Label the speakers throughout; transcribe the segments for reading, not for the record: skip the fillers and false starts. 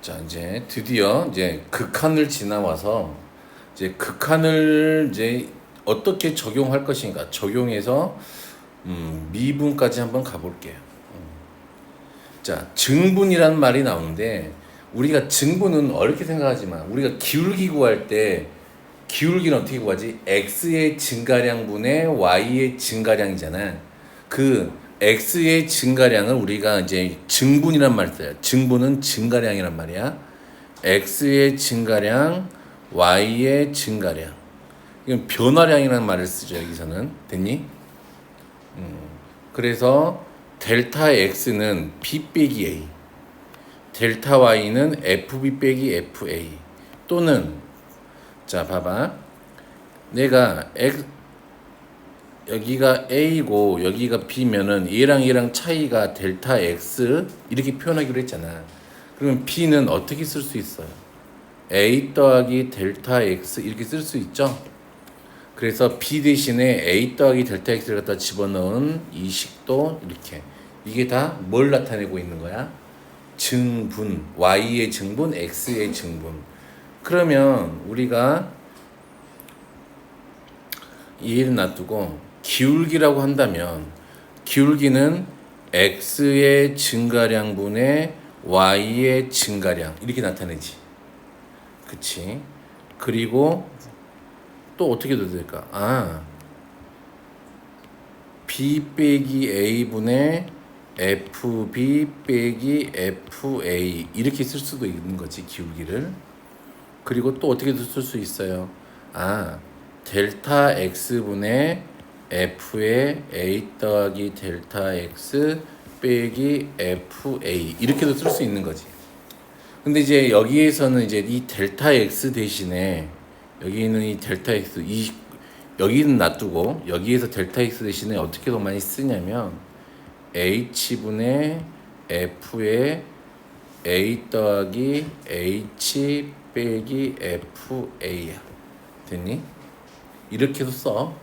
Speaker 1: 자, 이제 드디어 이제 극한을 지나와서 이제 극한을 이제 어떻게 적용할 것인가 적용해서 미분까지 한번 가볼게요. 자, 증분이란 말이 나오는데 우리가 증분은 어렵게 생각하지만 우리가 기울기 구할 때 기울기는 어떻게 구하지? x의 증가량분의 y의 증가량이잖아. 그 x의 증가량을 우리가 이제 증분이란 말을 써요. 증분은 증가량이란 말이야. x의 증가량, y의 증가량. 이건 변화량이라는 말을 쓰죠. 여기서는 됐니? 그래서 델타 x는 b 빼기 a, 델타 y는 fb 빼기 fa 또는 자 봐봐, 내가 여기가 a고 여기가 b면은 얘랑 차이가 델타 x 이렇게 표현하기로 했잖아. 그러면 b는 어떻게 쓸 수 있어요? a 더하기 델타 x 이렇게 쓸 수 있죠. 그래서 b 대신에 a 더하기 델타 x를 갖다 집어넣은 이 식도 이렇게, 이게 다 뭘 나타내고 있는 거야? 증분, y의 증분, x의 증분. 그러면 우리가 이해를 놔두고 기울기라고 한다면 기울기는 x의 증가량분의 y의 증가량 이렇게 나타내지. 그치? 그리고 또 어떻게 돼야 될까? b 빼기 a분의 fb 빼기 fa 이렇게 쓸 수도 있는 거지, 기울기를. 그리고 또 어떻게 쓸 수 있어요? 델타 x분의 f의 a 더하기 델타 x 빼기 fa 이렇게도 쓸 수 있는 거지. 근데 이제 여기에서는 이제 이 델타 x 대신에 여기 있는 이 델타 x 여기는 놔두고 여기에서 델타 x 대신에 어떻게 더 많이 쓰냐면 h분의 f의 a 더하기 h 빼기 fa야. 됐니? 이렇게도 써.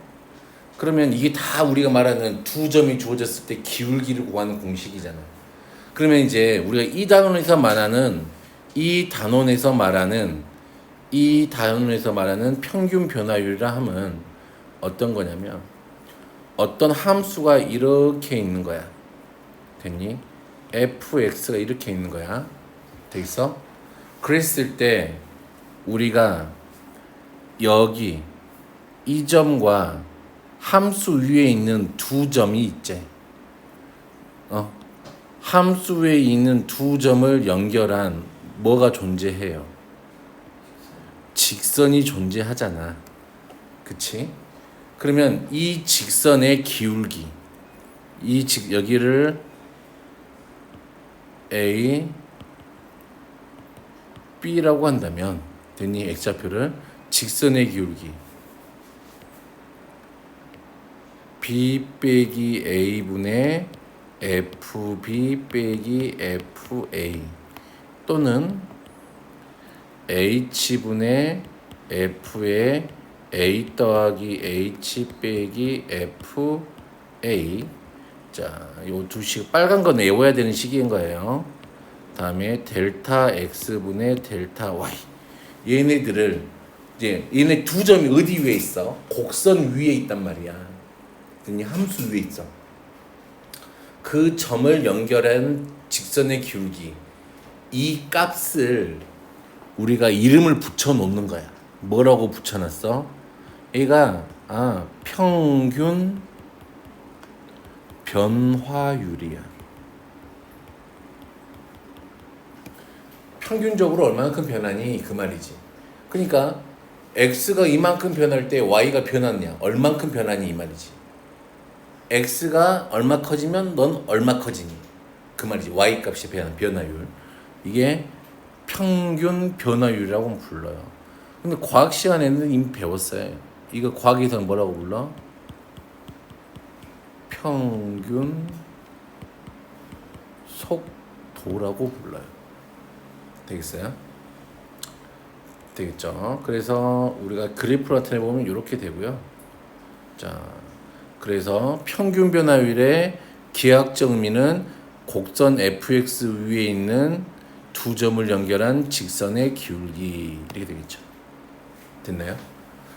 Speaker 1: 그러면 이게 다 우리가 말하는 두 점이 주어졌을 때 기울기를 구하는 공식이잖아. 그러면 이제 우리가 이 단원에서 말하는 평균 변화율이라 하면 어떤 거냐면 어떤 함수가 이렇게 있는 거야. 됐니? fx가 이렇게 있는 거야. 되겠어? 그랬을 때 우리가 여기 이 점과 함수 위에 있는 두 점이 있지. 함수 위에 있는 두 점을 연결한 뭐가 존재해요? 직선이 존재하잖아. 그치? 그러면 이 직선의 기울기, 여기를 A, B라고 한다면, 됐니? X좌표를 직선의 기울기 B 빼기 A분의 FB 빼기 FA 또는 H분의 F의 A 더하기 H 빼기 FA. 자, 요 두 식 빨간 건 외워야 되는 식인 거예요. 다음에 델타 X분의 델타 Y. 얘네들을 이제 얘네 두 점이 어디 위에 있어? 곡선 위에 있단 말이야. 함수 위에 있어. 그 점을 연결한 직선의 기울기, 이 값을 우리가 이름을 붙여 놓는 거야. 뭐라고 붙여놨어? 얘가 평균 변화율이야. 평균적으로 얼마만큼 변하니 그 말이지. 그러니까 x가 이만큼 변할 때 y가 변하느냐, 얼만큼 변하니 이 말이지. x가 얼마 커지면 넌 얼마 커지니 그 말이지. y 값이 변화율. 이게 평균 변화율이라고 불러요. 근데 과학 시간에는 이미 배웠어요. 이거 과학에서는 뭐라고 불러? 평균 속도라고 불러요. 되겠어요? 되겠죠? 그래서 우리가 그래프를 나타내 보면 이렇게 되고요. 자, 그래서 평균 변화율의 기하학적 의미는 곡선 fx 위에 있는 두 두 점을 연결한 직선의 기울기 이렇게 되겠죠. 됐나요?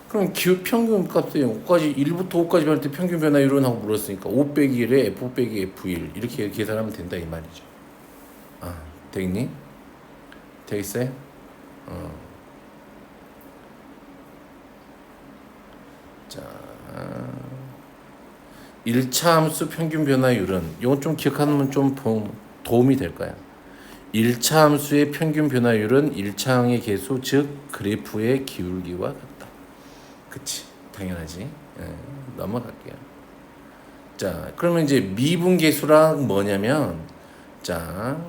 Speaker 1: 그럼 기울 평균 값에 5까지 1부터 5까지 변할 때 평균 변화율은 하고 물었으니까 5 빼기 1에 F 빼기 F1 이렇게 계산하면 된다 이 말이죠. 아, 되겠니? 되겠어요? 자, 1차 함수 평균 변화율은 이건 좀 기억하면 좀 도움이 될 거야. 1차 함수의 평균 변화율은 1차항의 개수 즉 그래프의 기울기와 같다. 그치, 당연하지. 넘어갈게요. 자, 그러면 이제 미분계수랑 뭐냐면, 자,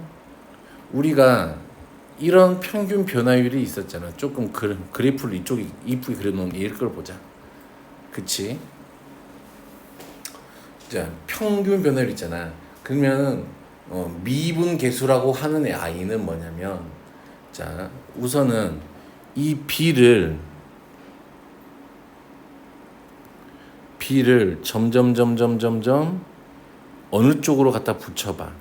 Speaker 1: 우리가 이런 평균 변화율이 있었잖아. 조금 그래프를 이쪽에 이쁘게 그려놓은 얘를 걸 보자. 그치? 자, 평균 변화율 있잖아. 그러면 미분계수라고 하는 아이는 뭐냐면, 자, 우선은 이 B를 점점 어느 쪽으로 갖다 붙여봐.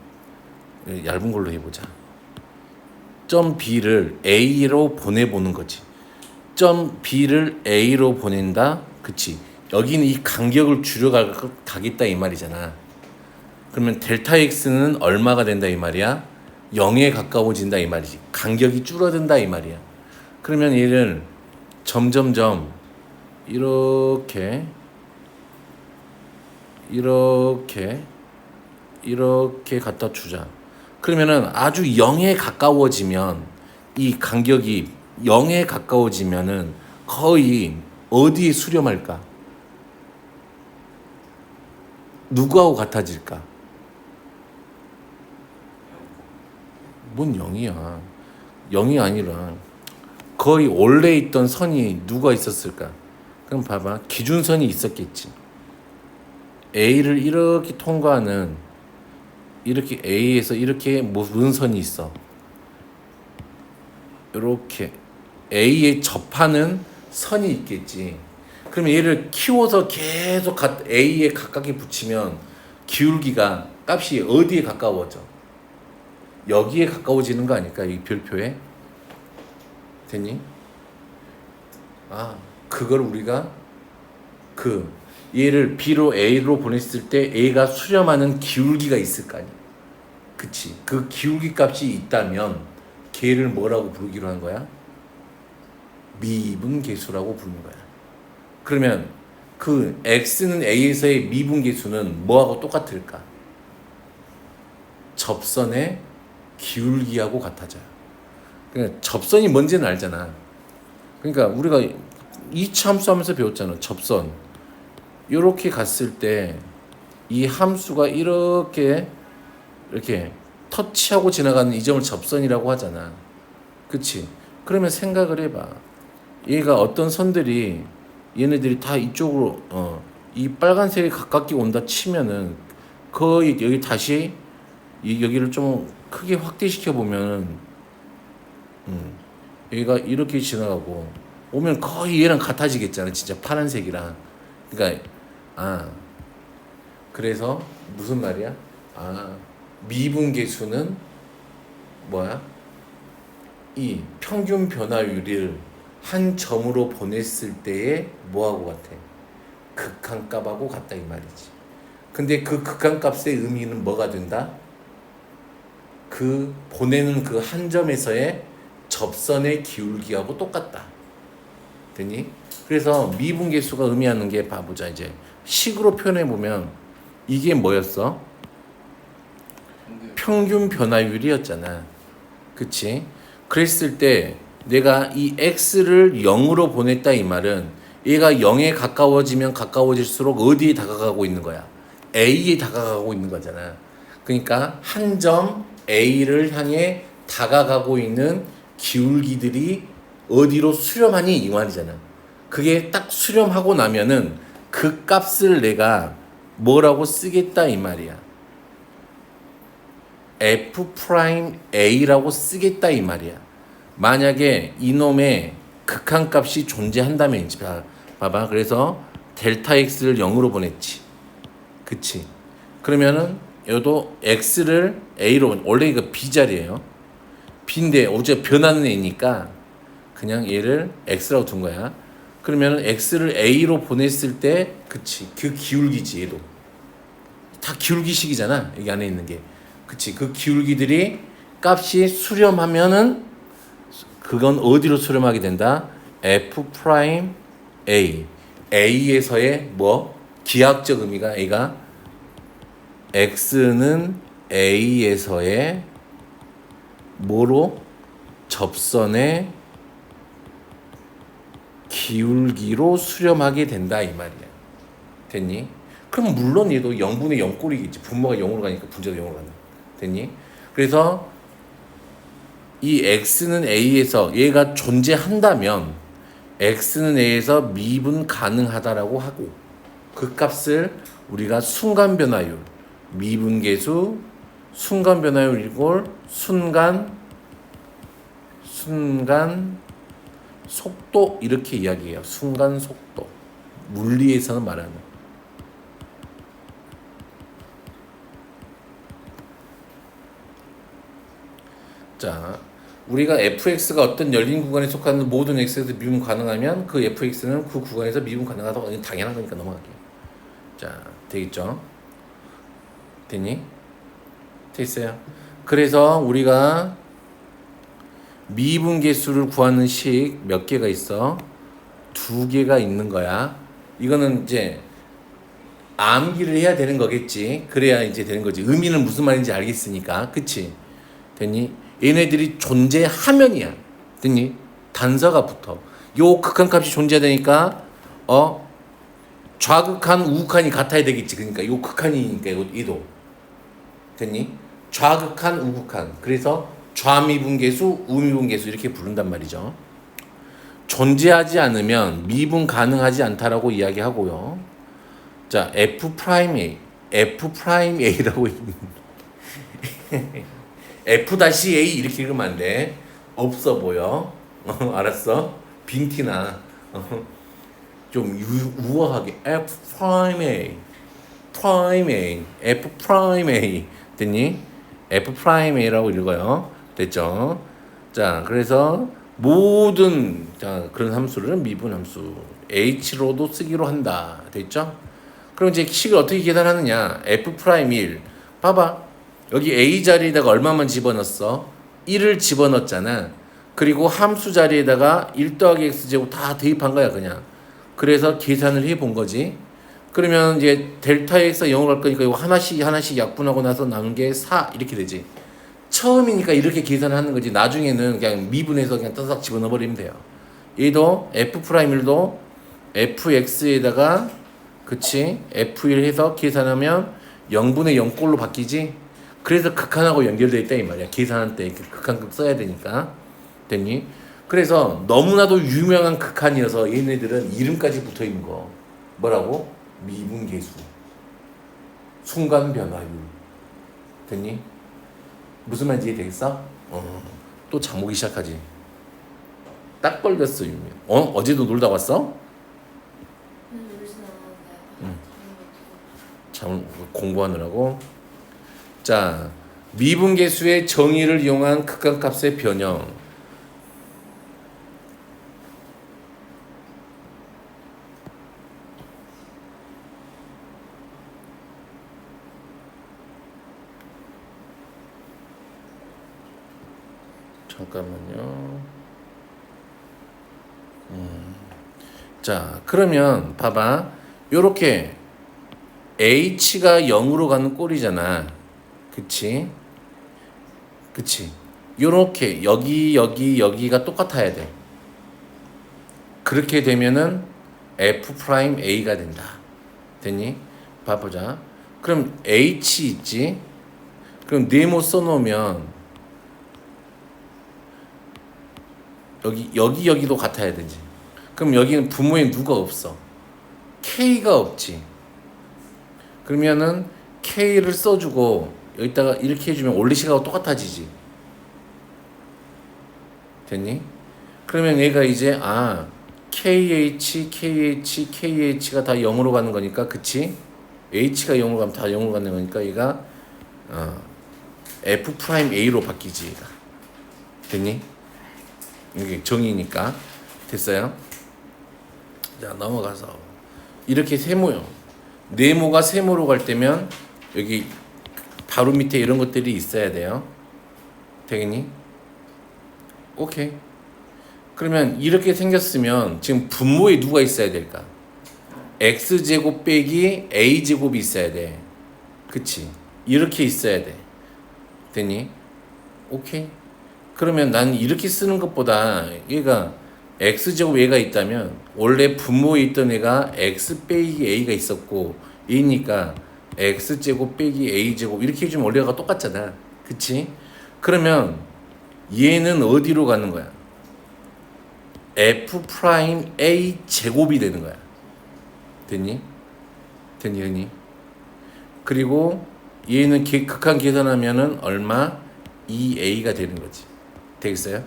Speaker 1: 얇은 걸로 해보자. 점 B를 A로 보내보는 거지. 점 B를 A로 보낸다. 그치. 여기는 이 간격을 줄여가겠다 이 말이잖아. 그러면 델타 X는 얼마가 된다 이 말이야? 0에 가까워진다 이 말이지. 간격이 줄어든다 이 말이야. 그러면 얘를 점점점 이렇게 갖다 주자. 그러면은 아주 0에 가까워지면 이 간격이 0에 가까워지면은 거의 어디에 수렴할까? 누구하고 같아질까? 뭔 0이야? 0이 아니라 거의 원래 있던 선이 누가 있었을까? 그럼 봐봐. 기준선이 있었겠지. A를 이렇게 통과하는 이렇게 A에서 이렇게 무슨 선이 있어. 이렇게 A에 접하는 선이 있겠지. 그러면 얘를 키워서 계속 A에 가깝게 붙이면 기울기가 값이 어디에 가까워져? 여기에 가까워지는 거 아닐까? 이 별표에. 됐니? 아, 그걸 우리가 얘를 B로 A로 보냈을 때 A가 수렴하는 기울기가 있을 거 아니야. 그치. 그 기울기 값이 있다면 걔를 뭐라고 부르기로 한 거야? 미분계수라고 부르는 거야. 그러면 그 X는 A에서의 미분계수는 뭐하고 똑같을까? 접선의 기울기하고 같아져요. 그러니까 접선이 뭔지는 알잖아. 그러니까 우리가 2차 함수 하면서 배웠잖아. 접선. 이렇게 갔을 때 이 함수가 이렇게 터치하고 지나가는 이 점을 접선이라고 하잖아. 그치? 그러면 생각을 해봐. 얘가 어떤 선들이 얘네들이 다 이쪽으로 이 빨간색에 가깝게 온다 치면은 거의 여기 다시 여기를 좀 크게 확대시켜 보면은 여기가 이렇게 지나가고 오면 거의 얘랑 같아지겠잖아. 진짜 파란색이랑. 그러니까 그래서 무슨 말이야? 미분계수는 뭐야? 이 평균 변화율을 한 점으로 보냈을 때의 뭐하고 같아? 극한값하고 같다 이 말이지. 근데 그 극한값의 의미는 뭐가 된다? 그 보내는 그 한 점에서의 접선의 기울기하고 똑같다. 됐니? 그래서 미분계수가 의미하는 게 봐보자. 이제 식으로 표현해 보면 이게 뭐였어? 평균 변화율이었잖아. 그치? 그랬을 때 내가 이 x를 0으로 보냈다 이 말은 얘가 0에 가까워지면 가까워질수록 어디에 다가가고 있는 거야? A에 다가가고 있는 거잖아. 그러니까 한 점 A를 향해 다가가고 있는 기울기들이 어디로 수렴하니 이 말이잖아. 그게 딱 수렴하고 나면은 그 값을 내가 뭐라고 쓰겠다 이 말이야. F'A라고 쓰겠다 이 말이야. 만약에 이놈의 극한값이 존재한다면 이제 봐봐. 그래서 델타 X를 0으로 보냈지. 그치? 그러면은 얘도 X를 A로 원래 이거 B자리예요. B인데 어제 변하는 애니까 그냥 얘를 X라고 둔 거야. 그러면 X를 A로 보냈을 때 그치 그 기울기지 얘도 다 기울기식이잖아 여기 안에 있는 게 그치 그 기울기들이 값이 수렴하면은 그건 어디로 수렴하게 된다? F 프라임 A A에서의 뭐 기하학적 의미가 A가 X는 A에서의 뭐로 접선의 기울기로 수렴하게 된다 이 말이야. 됐니? 그럼 물론 얘도 0분의 0꼴이겠지. 분모가 0으로 가니까 분자도 0으로 간다. 됐니? 그래서 이 x는 a에서 얘가 존재한다면 x는 a에서 미분 가능하다라고 하고 그 값을 우리가 순간 변화율 미분계수 순간 변화율 이꼴 순간 속도 이렇게 이야기해요. 순간 속도. 물리에서는 말하는. 자, 우리가 fx가 어떤 열린 구간에 속하는 모든 x에서 미분 가능하면 그 fx는 그 구간에서 미분 가능하다고 당연한 거니까 넘어갈게요. 자, 되겠죠? 됐니? 됐어요. 그래서 우리가 미분계수를 구하는 식 몇 개가 있어? 2개가 있는 거야. 이거는 이제 암기를 해야 되는 거겠지. 그래야 이제 되는 거지. 의미는 무슨 말인지 알겠으니까. 그치? 됐니? 얘네들이 존재하면이야. 됐니? 단서가 붙어. 요 극한값이 존재되니까 좌극한 우극한이 같아야 되겠지. 그러니까 요 극한이니까 이도. 됐니? 좌극한 우극한. 그래서 좌미분계수, 우미분계수 이렇게 부른단 말이죠. 존재하지 않으면 미분 가능하지 않다라고 이야기하고요. 자, F'A, F'A라고 F-A 이렇게 읽으면 안 돼. 없어 보여. 알았어? 빈티나. 좀 우아하게 F'A, F'A 됐니? F'A라고 읽어요. 됐죠? 자, 그래서 모든 그런 함수를 미분 함수 H로도 쓰기로 한다. 됐죠? 그럼 이제 식을 어떻게 계산하느냐? F'1 봐봐. 여기 A 자리에다가 얼마만 집어넣었어? 1을 집어넣었잖아. 그리고 함수 자리에다가 1 더하기 x제곱 다 대입한 거야 그냥. 그래서 계산을 해본 거지. 그러면 이제 델타 x가 0으로 갈 거니까 이거 하나씩 약분하고 나서 남은 게 4 이렇게 되지. 처음이니까 이렇게 계산하는 거지. 나중에는 그냥 미분해서 그냥 따삭 집어넣어 버리면 돼요. 얘도 F'1도 fx에다가 그치 F1 해서 계산하면 0분의 0꼴로 바뀌지. 그래서 극한하고 연결되어 있다 이 말이야. 계산할 때 극한급 써야 되니까. 됐니? 그래서 너무나도 유명한 극한이어서 얘네들은 이름까지 붙어 있는 거. 뭐라고? 미분계수. 순간 변화율. 됐니? 무슨 말인지 이해되겠어? 또 잠오기 시작하지. 딱 걸렸어 유미. 어제도 놀다 왔어? 잠 공부하느라고. 자, 미분계수의 정의를 이용한 극한값의 변형. 잠깐만요. 자, 그러면 봐봐. 요렇게 H가 0으로 가는 꼴이잖아. 그치? 그치? 요렇게 여기가 똑같아야 돼. 그렇게 되면은 F'A가 된다. 됐니? 봐보자. 그럼 H 있지? 그럼 네모 써놓으면 여기도 같아야 되지. 그럼 여기는 분모에 누가 없어? K가 없지. 그러면은 K를 써주고 여기다가 이렇게 해주면 올리식하고 똑같아지지. 됐니? 그러면 얘가 이제 KH가 다 0으로 가는 거니까 그치? H가 0으로 가면 다 0으로 가는 거니까 얘가 F'A로 바뀌지 얘가. 됐니? 이게 정의니까. 됐어요? 자, 넘어가서 이렇게 세모요. 네모가 세모로 갈 때면 여기 바로 밑에 이런 것들이 있어야 돼요. 되겠니? 오케이. 그러면 이렇게 생겼으면 지금 분모에 누가 있어야 될까? x제곱 빼기 a제곱이 있어야 돼. 그치? 이렇게 있어야 돼. 됐니? 오케이. 그러면 난 이렇게 쓰는 것보다 얘가 x제곱 얘가 있다면 원래 분모에 있던 애가 x 빼기 a가 있었고 a니까 x제곱 빼기 a제곱 이렇게 해주면 원래가 똑같잖아. 그치? 그러면 얘는 어디로 가는 거야? f 프라임 a 제곱이 되는 거야. 됐니? 됐니? 그리고 얘는 극한 계산하면은 얼마? 2a가 되는 거지. 되겠어요?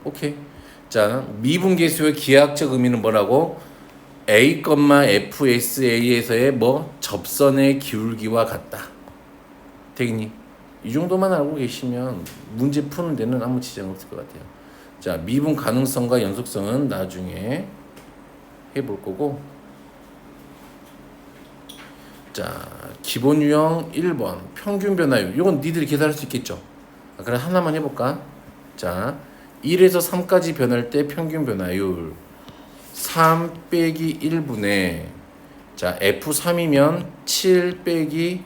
Speaker 1: 오케이. 자, 미분계수의 기하학적 의미는 뭐라고? a, fsa에서의 뭐 접선의 기울기와 같다. 되겠니? 이 정도만 알고 계시면 문제 푸는 데는 아무 지장 없을 것 같아요. 자, 미분 가능성과 연속성은 나중에 해볼 거고. 자, 기본 유형 1번 평균 변화율. 이건 니들이 계산할 수 있겠죠? 그럼 하나만 해볼까? 자, 1에서 3까지 변할 때 평균 변화율 3 빼기 1분의 자 F3이면 7 빼기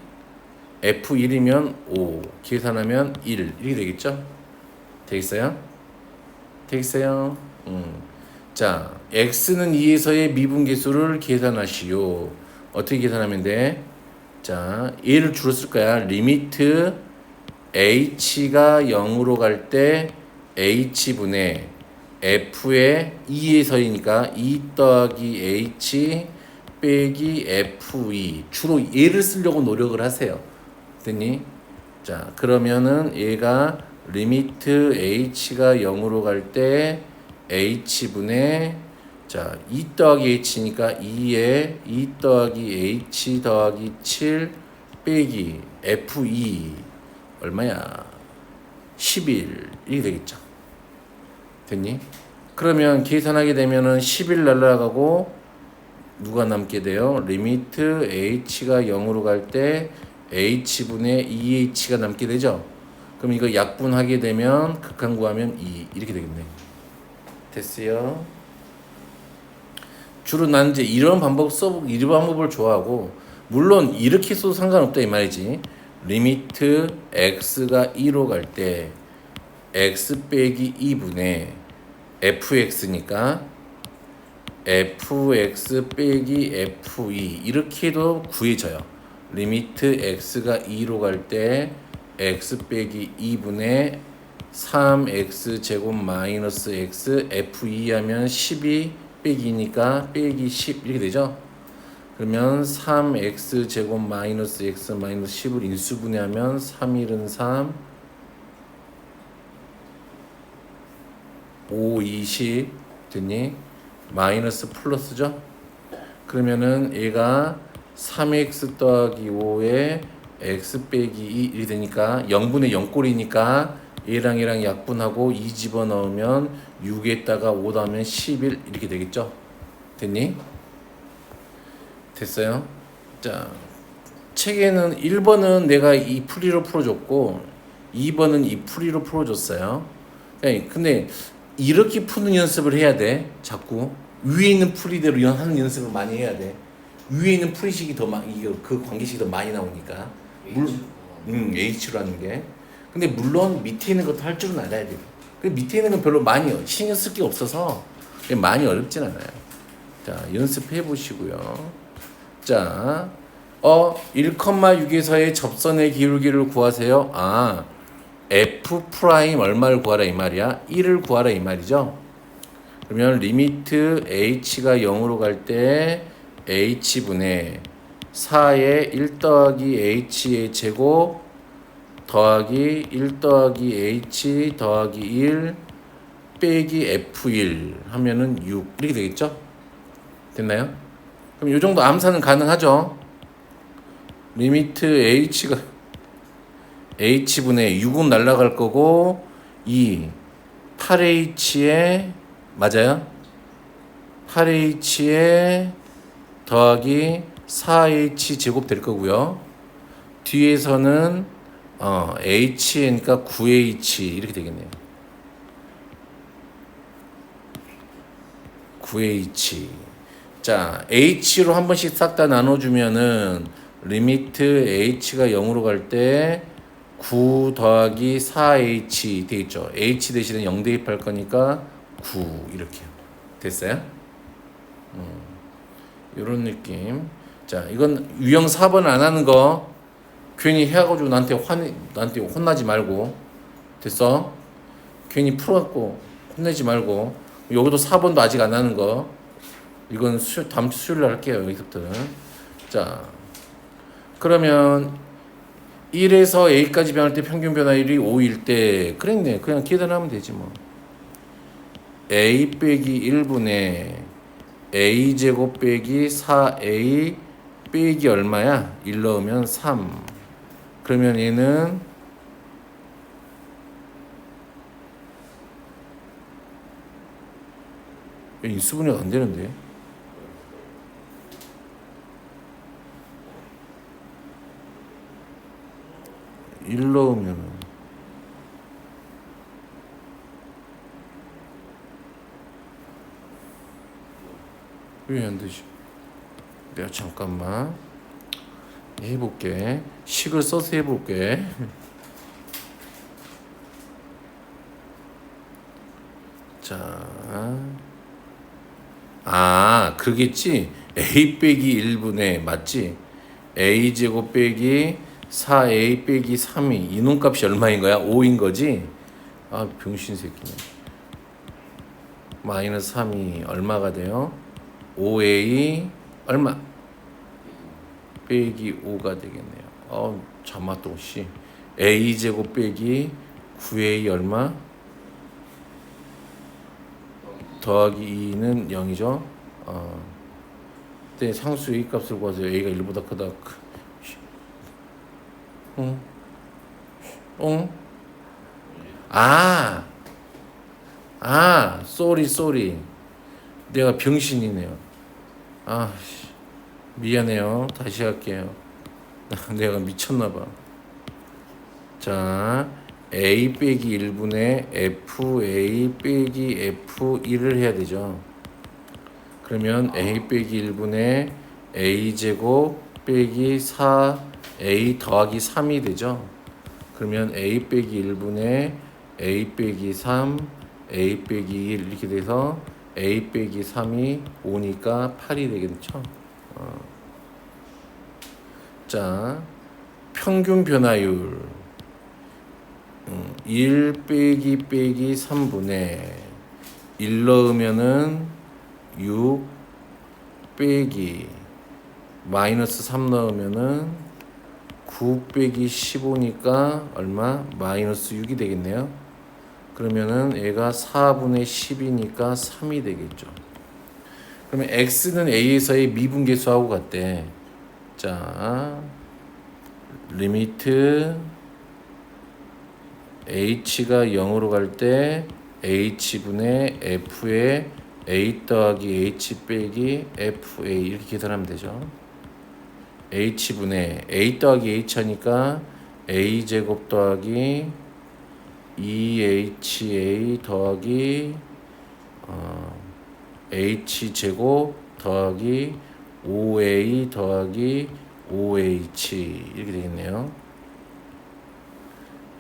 Speaker 1: F1이면 5 계산하면 1 이렇게 되겠죠? 되겠어요? 되겠어요? 자, X는 2에서의 미분계수를 계산하시오. 어떻게 계산하면 돼? 자, 얘를 주로 쓸 거야. 리미트 H가 0으로 갈 때 H분의 F의 2에서이니까 2 더하기 H 빼기 F2 주로 얘를 쓰려고 노력을 하세요. 됐니? 자, 그러면은 얘가 리미트 H가 0으로 갈 때 H분의 자, 2 더하기 H니까 2에 2 더하기 H 더하기 7 빼기 F2 얼마야? 11 이렇게 되겠죠. 됐니? 그러면 계산하게 되면은 11 날라가고 누가 남게 돼요? 리미트 H가 0으로 갈 때 H분의 2H가 남게 되죠. 그럼 이거 약분하게 되면 극한 구하면 2 이렇게 되겠네. 됐어요? 주로 나는 이제 이런 방법을 좋아하고 물론 이렇게 써도 상관없다 이 말이지. 리미트 x가 2로 갈 때 x 빼기 2분의 fx니까 fx 빼기 f2 이렇게 해도 구해져요. 리미트 x가 2로 갈 때 x 빼기 2분의 3x 제곱 마이너스 x f2 하면 12 빼기니까 빼기 10 이렇게 되죠. 그러면 3x 제곱 마이너스 x 마이너스 10을 인수분해하면 3, 1은 3 5, 20 됐니? 마이너스 플러스죠. 그러면은 얘가 3x 더하기 5에 x 빼기 2 이렇게 되니까 0분의 0꼴이니까 얘랑 얘랑 약분하고 2 집어넣으면 6에다가 5 더하면 11 이렇게 되겠죠. 됐니? 됐어요? 자, 책에는 1번은 내가 이 풀이로 풀어줬고 2번은 이 풀이로 풀어줬어요. 근데 이렇게 푸는 연습을 해야 돼. 자꾸 위에 있는 풀이대로 하는 연습을 많이 해야 돼. 위에 있는 풀이식이 더 많이 그 관계식이 더 많이 나오니까. H로 하는 게. 근데 물론 밑에 있는 것도 할 줄은 알아야 돼요. 근데 밑에 있는 건 별로 많이 신경 쓸 게 없어서 많이 어렵진 않아요. 자, 연습해 보시고요. 자, 1,6에서의 접선의 기울기를 구하세요. 아, f 프라임 얼마를 구하라 이 말이야? 1을 구하라 이 말이죠. 그러면 리미트 h가 0으로 갈 때 h분의 4의 1 더하기 h의 제곱 더하기 1 더하기 h 더하기 1 빼기 f1 하면은 6 이렇게 되겠죠? 됐나요? 그럼 이 정도 암산은 가능하죠? 리미트 h가 h분의 6은 날라갈 거고 2 8H에 맞아요? 8H에 더하기 4H 제곱 될 거고요. 뒤에서는 H니까 9H 이렇게 되겠네요. 9H. 자, H로 한 번씩 싹 다 나눠주면은 리미트 H가 0으로 갈 때 9 더하기 4H 되겠죠. H 대신에 0 대입할 거니까 9 이렇게 됐어요? 이런 느낌. 자, 이건 유형 4번 안 하는 거 괜히 해가지고 나한테 혼나지 말고 됐어? 괜히 풀어갖고 혼내지 말고 여기도 4번도 아직 안 하는 거 이건 다음 주 수요일날 할게요. 여기서부터는. 자, 그러면 1에서 A까지 변할 때 평균 변화율이 5일 때 그랬네. 그냥 계산하면 되지 뭐. A 빼기 1분의 A 제곱 빼기 4A 빼기 얼마야? 1 넣으면 3. 그러면 얘는 인수분해가 안 되는데. 1 넣으면 왜 안 되지? 내가 잠깐만 해볼게. 식을 써서 해볼게. 자, 그러겠지. A 빼기 1분의 맞지? A 제곱 빼기 4A 빼기 3이 이놈값이 얼마인 거야? 5인 거지? 아, 병신 새끼네. 마이너스 3이 얼마가 돼요? 5A 얼마? 빼기 5가 되겠네요. 잠깐만 씨. A 제곱 빼기 9A 얼마? 더하기 2는 0이죠. 그때 상수 A 값을 구하세요. A가 1보다 크다. 쏘리. 내가 병신이네요. 미안해요. 다시 할게요. 내가 미쳤나봐. 자, A 빼기 1분의 FA 빼기 F1을 해야 되죠. 그러면 A 빼기 1분의 A 제곱 빼기 4A 더하기 3이 되죠. 그러면 A 빼기 1분의 A 빼기 3 A 빼기 1 이렇게 돼서 A 빼기 3이 5니까 8이 되겠죠. 자, 평균 변화율 1 빼기 3분의 1 넣으면은 6 빼기 마이너스 3 넣으면은 9 빼기 15니까 얼마? 마이너스 6이 되겠네요. 그러면은 얘가 4분의 10이니까 3이 되겠죠. 그러면 x는 a에서의 미분계수하고 같대. 자, 리미트 h가 0으로 갈 때 h분의 f에 a 더하기 h 빼기 fa 이렇게 계산하면 되죠. h분의 a 더하기 h 하니까 a 제곱 더하기 2ha 더하기 h 제곱 더하기 5a 더하기 5h 이렇게 되겠네요.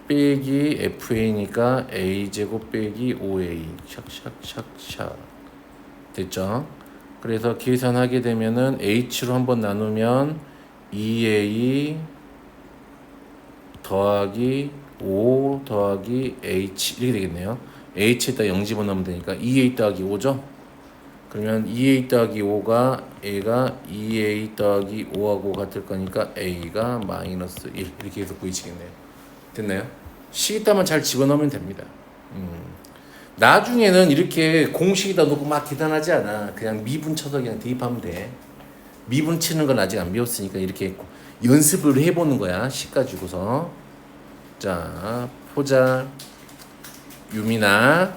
Speaker 1: 빼기 fa니까 a 제곱 빼기 5a 샥샥샥샥 됐죠? 그래서 계산하게 되면은 h로 한번 나누면 2a 더하기 5 더하기 h 이렇게 되겠네요. h에다 0 집어넣으면 되니까 2a 더하기 5죠? 그러면 2a 더하기 5가 a가 2a 더하기 5하고 같을 거니까 a가 마이너스 1 이렇게 해서 보이시겠네요. 됐나요? 식에다만 잘 집어넣으면 됩니다. 나중에는 이렇게 공식에다 놓고 막 계산하지 않아. 그냥 미분 쳐서 그냥 대입하면 돼. 미분 치는 건 아직 안 배웠으니까 이렇게 연습을 해보는 거야. 식 가지고서. 자, 보자. 유민아,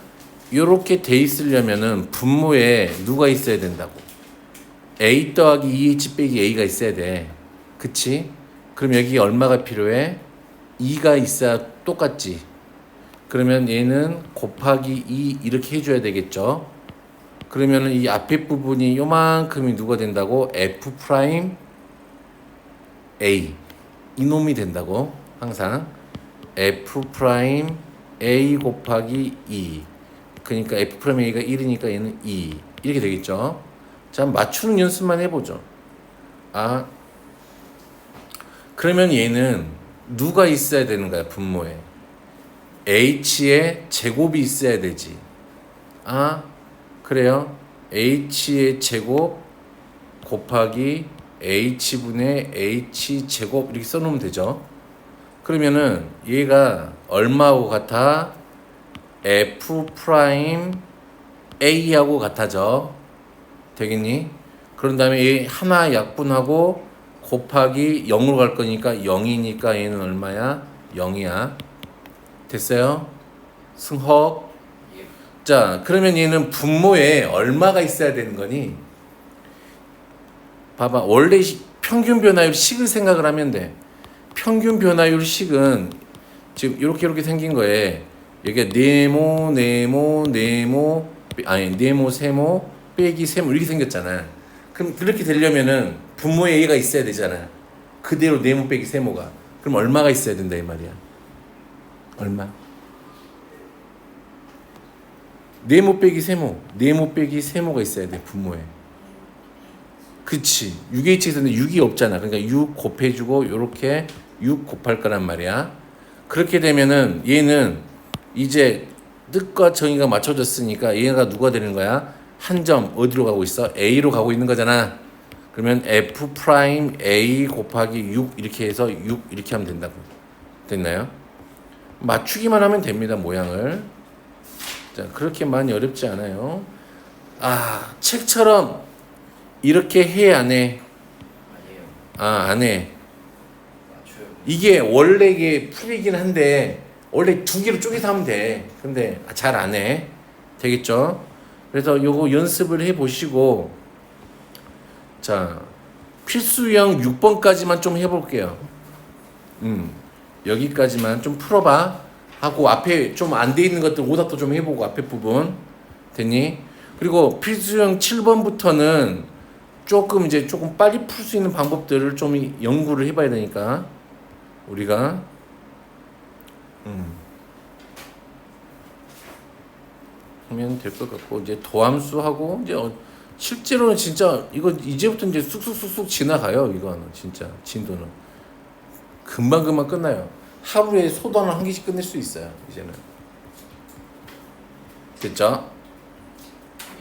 Speaker 1: 요렇게 돼 있으려면은 분모에 누가 있어야 된다고? a 더하기 2h 빼기 a가 있어야 돼. 그치? 그럼 여기 얼마가 필요해? 2가 있어야 똑같지. 그러면 얘는 곱하기 2 이렇게 해줘야 되겠죠. 그러면은 이 앞에 부분이 요만큼이 누가 된다고? f 프라임 a 이놈이 된다고. 항상 f 프라임 a 곱하기 2. 그러니까 f 프라임 a가 1이니까 얘는 2 이렇게 되겠죠. 자, 맞추는 연습만 해보죠. 아, 그러면 얘는 누가 있어야 되는 거야, 분모에? h의 제곱이 있어야 되지. 아, 그래요? h의 제곱 곱하기 h분의 h 제곱 이렇게 써놓으면 되죠. 그러면은 얘가 얼마하고 같아? f 프라임 a하고 같아져. 되겠니? 그런 다음에 얘 하나 약분하고 곱하기 0으로 갈 거니까 0이니까 얘는 얼마야? 0이야. 됐어요? 승혁. 자, 그러면 얘는 분모에 얼마가 있어야 되는 거니? 봐봐. 원래 평균 변화율 식을 생각을 하면 돼. 평균 변화율 식은 지금 이렇게 생긴 거에 여기가 네모, 세모 빼기 세모 이렇게 생겼잖아. 그럼 그렇게 되려면은 분모에 얘가 있어야 되잖아. 그대로 네모 빼기 세모가. 그럼 얼마가 있어야 된다 이 말이야. 얼마? 네모 빼기 세모가 있어야 돼 분모에. 그치. 6h가 있었는데 6이 없잖아. 그러니까 6 곱해주고 요렇게 6 곱할 거란 말이야. 그렇게 되면은 얘는 이제 뜻과 정의가 맞춰졌으니까 얘가 누가 되는 거야? 한 점 어디로 가고 있어? A로 가고 있는 거잖아. 그러면 F 프라임 A 곱하기 6 이렇게 해서 6 이렇게 하면 된다고. 됐나요? 맞추기만 하면 됩니다. 모양을. 자, 그렇게 많이 어렵지 않아요. 아, 책처럼 이렇게 해 안 해? 아, 안 해. 이게 원래 이게 풀이긴 한데 원래 두 개로 쪼개서 하면 돼. 근데 잘 안 해. 되겠죠? 그래서 요거 연습을 해 보시고 자, 필수 유형 6번까지만 좀 해볼게요. 여기까지만 좀 풀어봐 하고 앞에 좀 안 돼 있는 것들 오답도 좀 해보고 앞에 부분 됐니? 그리고 필수 유형 7번부터는 조금 빨리 풀 수 있는 방법들을 좀 연구를 해봐야 되니까 우리가 하면 될 것 같고 이제 도함수하고 이제 실제로는 진짜 이거 이제부터 이제 쑥쑥쑥쑥 지나가요. 이거는 진짜 진도는 금방 끝나요. 하루에 소단을 한 개씩 끝낼 수 있어요. 이제는 됐죠?